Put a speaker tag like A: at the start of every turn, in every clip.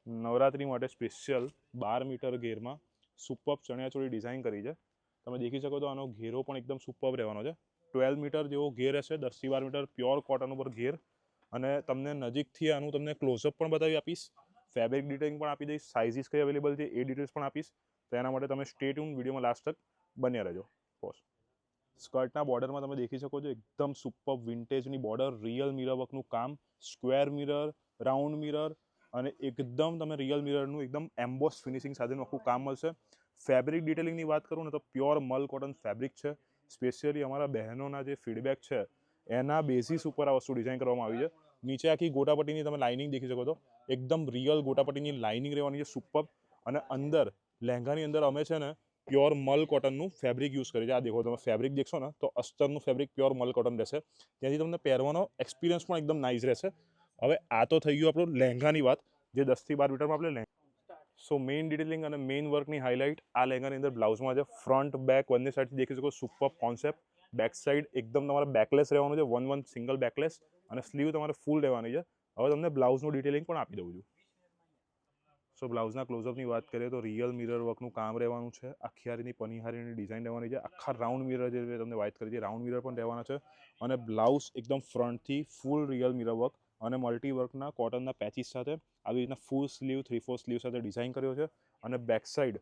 A: નવરાત્રી માટે special 12 metre ઘેરમાં superb ચણિયાચોળી design કરી છે. તમે દેખી શકો તો આનો ઘેરો પણ એકદમ સુપર્બ રહેવાનો છે. 12 મીટર જેવો ઘેર હશે, 10થી 12 મીટર પ્યોર કોટન ઉપર ઘેર. અને તમને નજીકથી આનું તમને ક્લોઝઅપ પણ બતાવી આપીશ, ફેબ્રિક ડિટેલિંગ પણ આપી દઈશ, સાઇઝીસ કઈ અવેલેબલ છે એ ડિટેલ્સ પણ આપીશ. તો એના માટે તમે સ્ટે ટ્યુન, વિડીયોમાં લાસ્ટ તક બન્યા રહેજો. પોઝ. સ્કર્ટના બોર્ડરમાં તમે દેખી શકો છો એકદમ સુપર્બ વિન્ટેજની બોર્ડર, રિયલ મિરર વર્કનું કામ, સ્ક્વેર મિરર, રાઉન્ડ મિરર અને એકદમ તમે રિયલ મિરરનું એકદમ એમ્બોસ ફિનિશિંગ સાથેનું આખું કામ મળશે. ફેબ્રિક ડિટેલિંગની વાત કરું ને તો પ્યોર મલ કોટન ફેબ્રિક છે. સ્પેશિયલી અમારા બહેનોના જે ફીડબેક છે એના બેઝિસ ઉપર આ વસ્તુ ડિઝાઇન કરવામાં આવી છે. નીચે આખી ગોટાપટ્ટીની તમે લાઇનિંગ દેખી શકો છો, એકદમ રિયલ ગોટાપટ્ટીની લાઇનિંગ રહેવાની છે, સુપર્બ. અને અંદર લહેંગાની અંદર અમે છે ને પ્યોર મલ કોટનનું ફેબ્રિક યુઝ કરીએ છીએ. આ દેખો, તમે ફેબ્રિક દેખશો ને તો અસ્તરનું ફેબ્રિક પ્યોર મલ કોટન રહેશે, ત્યાંથી તમને પહેરવાનો એક્સપિરિયન્સ પણ એકદમ નાઇસ રહેશે. હવે આ તો થઈ ગયું આપણું લહેંગાની વાત, જે 10થી 12 મીટરમાં આપણે લહેંગા. સો મેઇન ડિટેલિંગ અને મેઇન વર્કની હાઇલાઇટ આ લહેંગાની અંદર બ્લાઉઝમાં છે. ફ્રન્ટ બેક બંને સાઈડથી દેખી શકો, સુપર્બ કોન્સેપ્ટ. બેક સાઈડ એકદમ તમારે બેકલેસ રહેવાનું છે, વન સિંગલ બેકલેસ, અને સ્લીવ તમારે ફૂલ રહેવાની છે. હવે તમને બ્લાઉઝનું ડિટેલિંગ પણ આપી દઉં છું. સો બ્લાઉઝના ક્લોઝઅપની વાત કરીએ તો રિયલ મિરર વર્કનું કામ રહેવાનું છે, આખિયારીની પનિહારીની ડિઝાઇન રહેવાની છે, આખા રાઉન્ડ મિરર જે તમને વાત કરી છે રાઉન્ડ મિરર પણ રહેવાના છે. અને બ્લાઉઝ એકદમ ફ્રન્ટથી ફૂલ રિયલ મિરર વર્ક અને મલ્ટી વર્કના કોટનના પેચીસ સાથે આવી રીતના ફૂલ સ્લીવ, 3/4 સ્લીવ સાથે ડિઝાઇન કર્યો છે. અને બેક સાઈડ,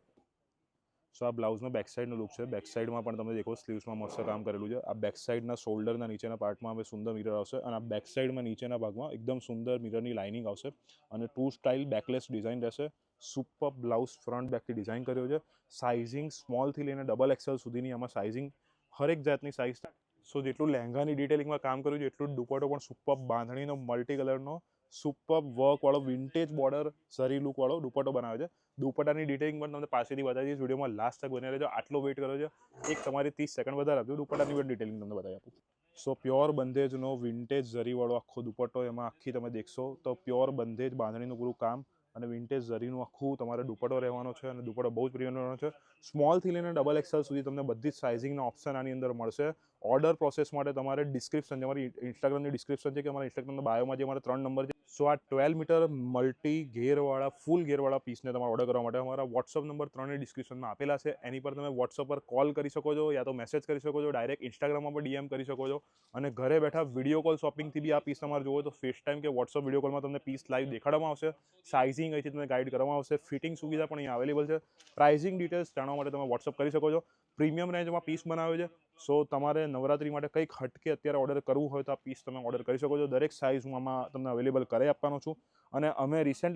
A: સો આ બ્લાઉઝનો બેક સાઈડનો લુક છે. બેક સાઈડમાં પણ તમે દેખો, સ્લીવ્સમાં મસ્ત કામ કરેલું છે. આ બેક સાઈડના શોલ્ડરના નીચેના પાર્ટમાં હવે સુંદર મિરર આવશે, અને આ બેક સાઈડમાં નીચેના ભાગમાં એકદમ સુંદર મિરરની લાઇનિંગ આવશે. અને ટુ સ્ટાઇલ બેકલેસ ડિઝાઇન રહેશે. સુપર બ્લાઉઝ ફ્રન્ટ બેકથી ડિઝાઇન કર્યો છે. સાઇઝિંગ સ્મોલથી લઈને ડબલ એક્સેલ સુધીની આમાં સાઇઝિંગ, હરેક જાતની સાઇઝ. સો જેટલું લહેંગાની ડિટેલિંગમાં કામ કર્યું છે એટલું જ દુપટ્ટો પણ સુપર્બ બાંધણીનો મલ્ટી કલરનો સુપર્બ વર્કવાળો વિન્ટેજ બોર્ડર સરી લુકવાળો દુપટ્ટો બનાવે છે. દુપટ્ટાની ડિટેલિંગ પણ તમને પાસેથી બતાવી દઈશ, વિડીયોમાં લાસ્ટ તક બની રહેજો. આટલો વેઇટ કરો છો, એક તમારી 30 સેકન્ડ વધારે આપજો, દુપટ્ટાની પણ ડિટેલિંગ તમને બતાવી આપું. સો પ્યોર બંધેજનો વિન્ટેજ ઝરીવાળો આખો દુપટ્ટો, એમાં આખી તમે દેખશો તો પ્યોર બંધેજ બાંધણીનું પૂરું કામ અને વિન્ટેજ ઝરીનું આખું તમારે દુપટ્ટો રહેવાનો છે. અને દુપટ્ટો બહુ જ પ્રિમિયમ રહેવાનો છે. સ્મોલથી લઈને ડબલ એક્સેલ સુધી તમને બધી જ સાઇઝિંગના ઓપ્શન આની અંદર મળશે. ઓર્ડર પ્રોસેસ માટે તમારે ડિસ્ક્રિપ્શન, અમારી ઇન્સ્ટાગ્રામની ડિસ્ક્રિપ્શન છે કે અમારા ઇન્સ્ટાગ્રામના બાયોમાં જે અમારા 3 નંબર છે. સો આ 12 મીટર મલ્ટી ઘેરવાળા, ફૂલ ઘેરવાળા પીસને તમારે ઓર્ડર કરવા માટે અમારા વોટ્સઅપ નંબર 3ની ડિસ્ક્રિપ્શનમાં આપેલા છે. એની પર તમે વોટ્સઅપ પર કોલ કરી શકો છો, યા તો મેસેજ કરી શકો છો, ડાયરેક્ટ ઇન્સ્ટાગ્રામમાં પણ ડીએમ કરી શકો છો. અને ઘરે બેઠા વિડીયો કોલ શોપિંગથી બી આ પીસ તમારે જોવો તો ફેસ ટાઈમ કે વોટ્સઅપ વિડીયો કોલમાં તમને પીસ લાઈવ દેખાડવામાં આવશે. સાઇઝિંગ અહીંથી તમને ગાઈડ કરવામાં આવશે. ફિટિંગ સુવિધા પણ અહીંયા અવેલેબલ છે. પ્રાઇઝિંગ ડિટેલ્સ જાણવા માટે તમે વોટ્સઅપ કરી શકો છો. પ્રીમિયમ રેન્જમાં પીસ બનાવે છે. સો તમારે નવરાત્રી માટે કંઈક હટકે અત્યારે ઓર્ડર કરવું હોય તો આ પીસ તમે ઓર્ડર કરી શકો છો. દરેક સાઇઝ હું આમાં તમને અવેલેબલ કરી આપવાનો છું. અને અમે રિસેન્ટ